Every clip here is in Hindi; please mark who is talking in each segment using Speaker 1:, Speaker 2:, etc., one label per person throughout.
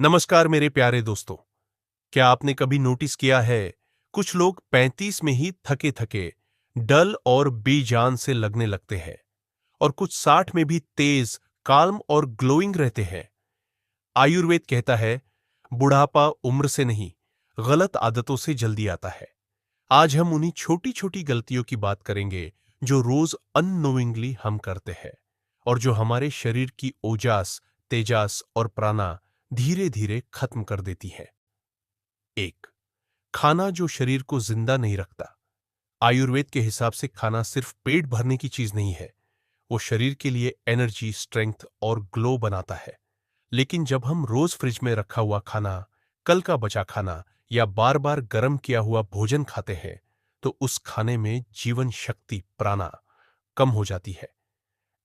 Speaker 1: नमस्कार मेरे प्यारे दोस्तों। क्या आपने कभी नोटिस किया है, कुछ लोग 35 में ही थके थके, डल और बेजान से लगने लगते हैं और कुछ 60 में भी तेज, काल्म और ग्लोइंग रहते हैं। आयुर्वेद कहता है, बुढ़ापा उम्र से नहीं, गलत आदतों से जल्दी आता है। आज हम उन्हीं छोटी छोटी गलतियों की बात करेंगे जो रोज अननोइंगली हम करते हैं और जो हमारे शरीर की ओजास, तेजास और प्राणा धीरे धीरे खत्म कर देती है। एक, खाना जो शरीर को जिंदा नहीं रखता। आयुर्वेद के हिसाब से खाना सिर्फ पेट भरने की चीज नहीं है, वो शरीर के लिए एनर्जी, स्ट्रेंथ और ग्लो बनाता है। लेकिन जब हम रोज फ्रिज में रखा हुआ खाना, कल का बचा खाना या बार बार गर्म किया हुआ भोजन खाते हैं, तो उस खाने में जीवन शक्ति, प्राणा कम हो जाती है।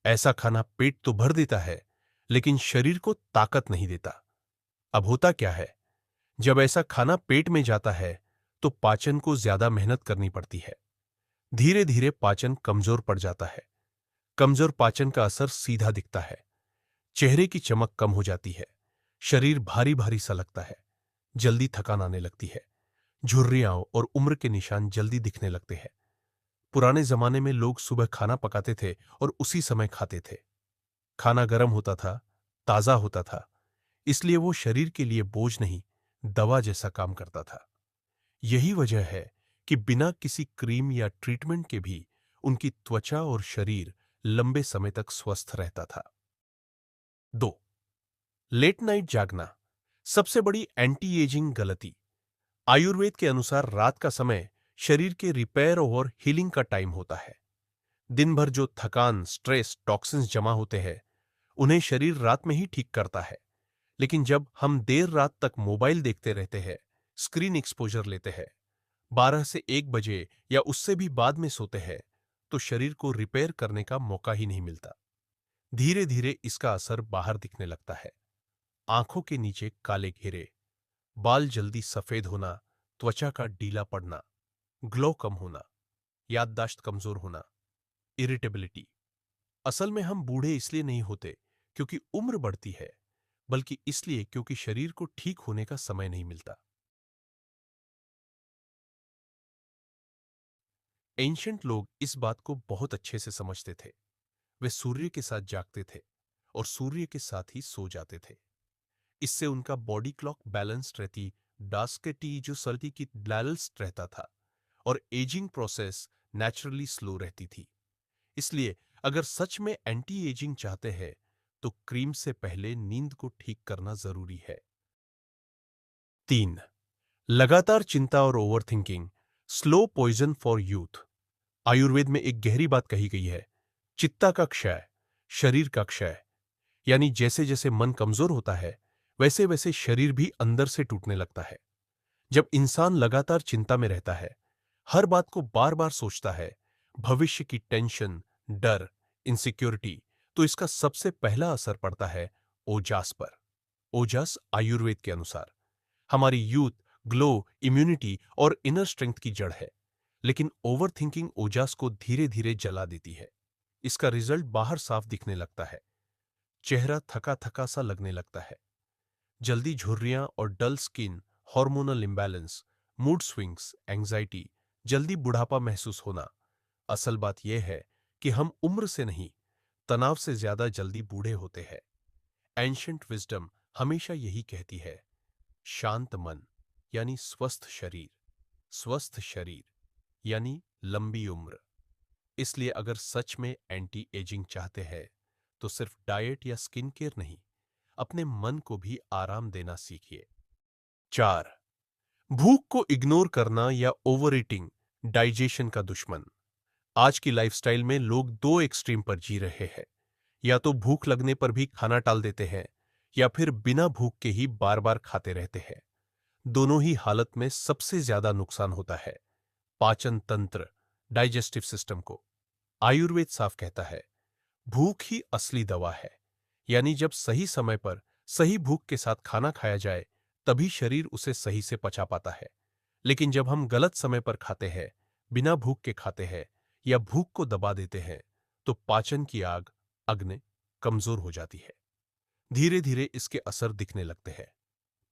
Speaker 1: ऐसा खाना पेट तो भर देता है, लेकिन शरीर को ताकत नहीं देता। अब होता क्या है, जब ऐसा खाना पेट में जाता है तो पाचन को ज्यादा मेहनत करनी पड़ती है। धीरे धीरे पाचन कमजोर पड़ जाता है। कमजोर पाचन का असर सीधा दिखता है। चेहरे की चमक कम हो जाती है, शरीर भारी भारी सा लगता है, जल्दी थकान आने लगती है, झुर्रियां और उम्र के निशान जल्दी दिखने लगते हैं। पुराने जमाने में लोग सुबह खाना पकाते थे और उसी समय खाते थे। खाना गर्म होता था, ताजा होता था, इसलिए वो शरीर के लिए बोझ नहीं, दवा जैसा काम करता था। यही वजह है कि बिना किसी क्रीम या ट्रीटमेंट के भी उनकी त्वचा और शरीर लंबे समय तक स्वस्थ रहता था। 2, लेट नाइट जागना, सबसे बड़ी एंटी एजिंग गलती। आयुर्वेद के अनुसार रात का समय शरीर के रिपेयर और हीलिंग का टाइम होता है। दिन भर जो थकान, स्ट्रेस, टॉक्सिन्स जमा होते हैं, उन्हें शरीर रात में ही ठीक करता है। लेकिन जब हम देर रात तक मोबाइल देखते रहते हैं, स्क्रीन एक्सपोजर लेते हैं, 12 से 1 बजे या उससे भी बाद में सोते हैं, तो शरीर को रिपेयर करने का मौका ही नहीं मिलता। धीरे धीरे इसका असर बाहर दिखने लगता है। आंखों के नीचे काले घेरे, बाल जल्दी सफेद होना, त्वचा का ढीला पड़ना, ग्लो कम होना, याददाश्त कमजोर होना, इरिटेबिलिटी। असल में हम बूढ़े इसलिए नहीं होते क्योंकि उम्र बढ़ती है, बल्कि इसलिए क्योंकि शरीर को ठीक होने का समय नहीं मिलता। एंशंट लोग इस बात को बहुत अच्छे से समझते थे। वे सूर्य के साथ जागते थे और सूर्य के साथ ही सो जाते थे। इससे उनका बॉडी क्लॉक बैलेंस्ड रहती, डास्केटी जो सर्दी की बैलेंस्ड रहता था और एजिंग प्रोसेस नेचुरली स्लो रहती थी। इसलिए अगर सच में एंटी एजिंग चाहते हैं तो क्रीम से पहले नींद को ठीक करना जरूरी है। 3, लगातार चिंता और overthinking, slow poison for youth. Ayurveda में एक गहरी बात कही गई है, चित्ता का क्षय, शरीर का क्षय। यानी जैसे जैसे मन कमजोर होता है, वैसे वैसे शरीर भी अंदर से टूटने लगता है। जब इंसान लगातार चिंता में रहता है, हर बात को बार बार सोचता है, भविष्य की टेंशन, डर, इनसिक्योरिटी, तो इसका सबसे पहला असर पड़ता है ओजास पर। ओजस आयुर्वेद के अनुसार हमारी यूथ, ग्लो, इम्यूनिटी और इनर स्ट्रेंथ की जड़ है। लेकिन ओवर थिंकिंग ओजास को धीरे धीरे जला देती है। इसका रिजल्ट बाहर साफ दिखने लगता है। चेहरा थका थका सा लगने लगता है, जल्दी झुर्रियां और dull skin, hormonal imbalance, mood swings, anxiety, जल्दी बुढ़ापा महसूस होना। असल बात यह है कि हम उम्र से नहीं, तनाव से ज्यादा जल्दी बूढ़े होते हैं। एंशंट विजडम हमेशा यही कहती है, शांत मन यानी स्वस्थ शरीर, स्वस्थ शरीर यानी लंबी उम्र। इसलिए अगर सच में एंटी एजिंग चाहते हैं तो सिर्फ डाइट या स्किन केयर नहीं, अपने मन को भी आराम देना सीखिए। 4, भूख को इग्नोर करना या ओवर ईटिंग, डाइजेशन का दुश्मन। आज की लाइफस्टाइल में लोग दो एक्सट्रीम पर जी रहे हैं। या तो भूख लगने पर भी खाना टाल देते हैं, या फिर बिना भूख के ही बार बार खाते रहते हैं। दोनों ही हालत में सबसे ज्यादा नुकसान होता है पाचन तंत्र, डाइजेस्टिव सिस्टम को। आयुर्वेद साफ कहता है, भूख ही असली दवा है। यानी जब सही समय पर सही भूख के साथ खाना खाया जाए, तभी शरीर उसे सही से पचा पाता है। लेकिन जब हम गलत समय पर खाते हैं, बिना भूख के खाते हैं या भूख को दबा देते हैं, तो पाचन की अग्नि कमजोर हो जाती है। धीरे धीरे इसके असर दिखने लगते हैं।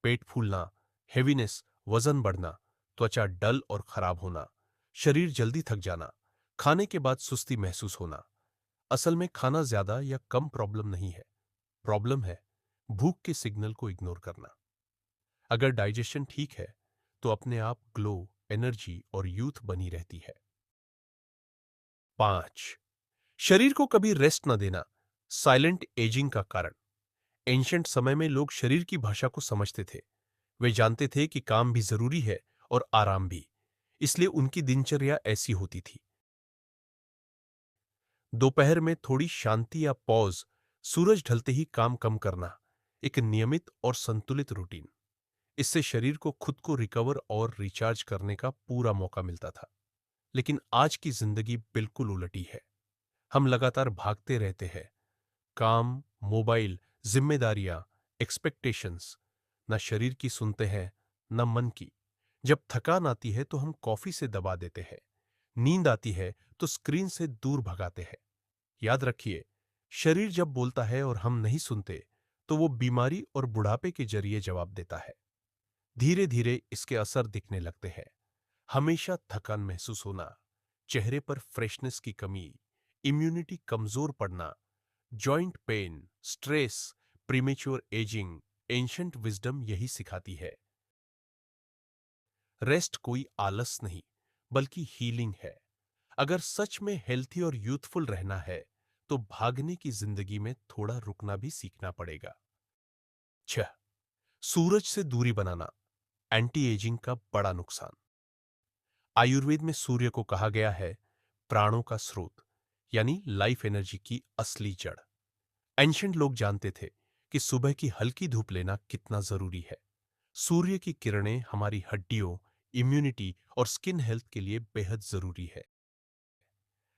Speaker 1: पेट फूलना, हेवीनेस, वजन बढ़ना, त्वचा डल और खराब होना, शरीर जल्दी थक जाना, खाने के बाद सुस्ती महसूस होना। असल में खाना ज्यादा या कम प्रॉब्लम नहीं है, प्रॉब्लम है भूख के सिग्नल को इग्नोर करना। अगर डाइजेशन ठीक है तो अपने आप ग्लो, एनर्जी और यूथ बनी रहती है। 5. शरीर को कभी रेस्ट न देना, साइलेंट एजिंग का कारण। एंशिएंट समय में लोग शरीर की भाषा को समझते थे। वे जानते थे कि काम भी जरूरी है और आराम भी, इसलिए उनकी दिनचर्या ऐसी होती थी। दोपहर में थोड़ी शांति या पॉज, सूरज ढलते ही काम कम करना, एक नियमित और संतुलित रूटीन। इससे शरीर को खुद को रिकवर और रिचार्ज करने का पूरा मौका मिलता था। लेकिन आज की जिंदगी बिल्कुल उलटी है। हम लगातार भागते रहते हैं, काम, मोबाइल, जिम्मेदारियां, एक्सपेक्टेशंस। न शरीर की सुनते हैं, न मन की। जब थकान आती है तो हम कॉफी से दबा देते हैं, नींद आती है तो स्क्रीन से दूर भगाते हैं। याद रखिए, शरीर जब बोलता है और हम नहीं सुनते तो वो बीमारी और बुढ़ापे के जरिए जवाब देता है। धीरे धीरे इसके असर दिखने लगते हैं। हमेशा थकान महसूस होना, चेहरे पर फ्रेशनेस की कमी, इम्यूनिटी कमजोर पड़ना, joint pain, stress, premature ageing. Ancient wisdom यही सिखाती है, रेस्ट कोई आलस नहीं बल्कि हीलिंग है। अगर सच में हेल्थी और यूथफुल रहना है तो भागने की जिंदगी में थोड़ा रुकना भी सीखना पड़ेगा। 6. सूरज से दूरी बनाना, एंटी एजिंग का बड़ा नुकसान। आयुर्वेद में सूर्य को कहा गया है प्राणों का स्रोत, यानी लाइफ एनर्जी की असली जड़। एंशिएंट लोग जानते थे कि सुबह की हल्की धूप लेना कितना जरूरी है। सूर्य की किरणें हमारी हड्डियों, इम्यूनिटी और स्किन हेल्थ के लिए बेहद जरूरी है।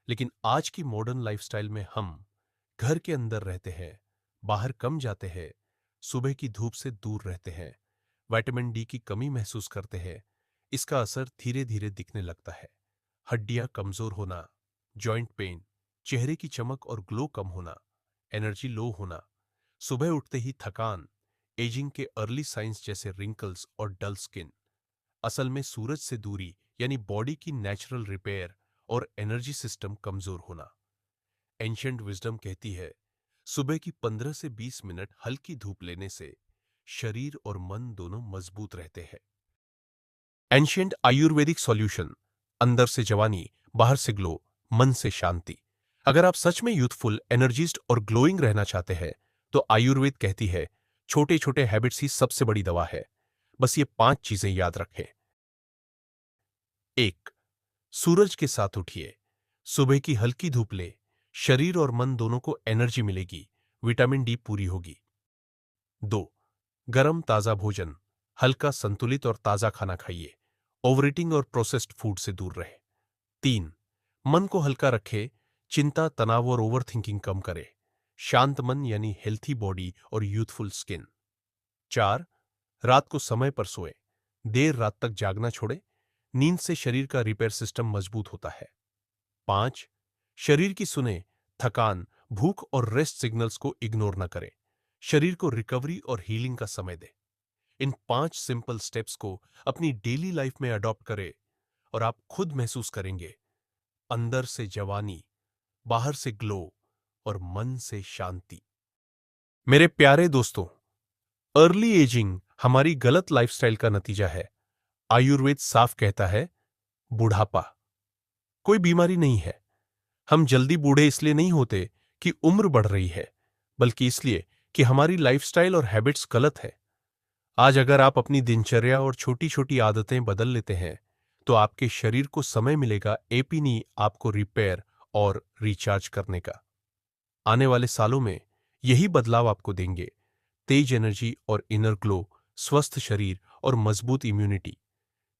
Speaker 1: लेकिन आज की मॉडर्न लाइफस्टाइल में हम घर के अंदर रहते हैं, बाहर कम जाते हैं, सुबह की धूप से दूर रहते हैं, विटामिन डी की कमी महसूस करते हैं। इसका असर धीरे धीरे दिखने लगता है। हड्डियां कमजोर होना, जॉइंट पेन, चेहरे की चमक और ग्लो कम होना, एनर्जी लो होना, सुबह उठते ही थकान, एजिंग के अर्ली साइंस जैसे रिंकल्स और डल स्किन। असल में सूरज से दूरी यानी बॉडी की नेचुरल रिपेयर और एनर्जी सिस्टम कमजोर होना। एंशिएंट विजडम कहती है सुबह की 15 से 20 मिनट हल्की धूप लेने से शरीर और मन दोनों मजबूत रहते हैं। एंशिएंट आयुर्वेदिक सॉल्यूशन, अंदर से जवानी, बाहर से ग्लो, मन से शांति। अगर आप सच में यूथफुल, एनर्जिस्ट और ग्लोइंग रहना चाहते हैं तो आयुर्वेद कहती है छोटे छोटे हैबिट्स ही सबसे बड़ी दवा है। बस ये 5 चीजें याद रखें। 1. सूरज के साथ उठिए, सुबह की हल्की धूप ले, शरीर और मन दोनों को एनर्जी मिलेगी, विटामिन डी पूरी होगी। 2. गरम ताजा भोजन, हल्का संतुलित और ताजा खाना खाइए, ओवरईटिंग और प्रोसेस्ड फूड से दूर रहे। 3. मन को हल्का रखे, चिंता, तनाव और ओवरथिंकिंग कम करे, शांत मन यानी हेल्थी बॉडी और यूथफुल स्किन। 4. रात को समय पर सोए, देर रात तक जागना छोड़े, नींद से शरीर का रिपेयर सिस्टम मजबूत होता है। 5. शरीर की सुने, थकान, भूख और रेस्ट सिग्नल्स को इग्नोर न करें, शरीर को रिकवरी और हीलिंग का समय दे। इन 5 सिंपल स्टेप्स को अपनी डेली लाइफ में अडॉप्ट करें और आप खुद महसूस करेंगे अंदर से जवानी, बाहर से ग्लो और मन से शांति। मेरे प्यारे दोस्तों, अर्ली एजिंग हमारी गलत लाइफस्टाइल का नतीजा है। आयुर्वेद साफ कहता है बुढ़ापा कोई बीमारी नहीं है। हम जल्दी बूढ़े इसलिए नहीं होते कि उम्र बढ़ रही है, बल्कि इसलिए कि हमारी लाइफस्टाइल और हैबिट्स गलत है। आज अगर आप अपनी दिनचर्या और छोटी छोटी आदतें बदल लेते हैं तो आपके शरीर को समय मिलेगा एपीनी आपको रिपेयर और रिचार्ज करने का। आने वाले सालों में यही बदलाव आपको देंगे तेज एनर्जी और इनर ग्लो, स्वस्थ शरीर और मजबूत इम्यूनिटी,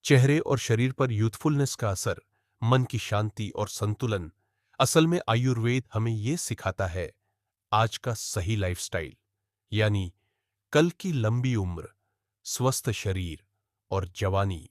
Speaker 1: चेहरे और शरीर पर यूथफुलनेस का असर, मन की शांति और संतुलन। असल में आयुर्वेद हमें यह सिखाता है आज का सही लाइफस्टाइल, यानी कल की लंबी उम्र, स्वस्थ शरीर और जवानी।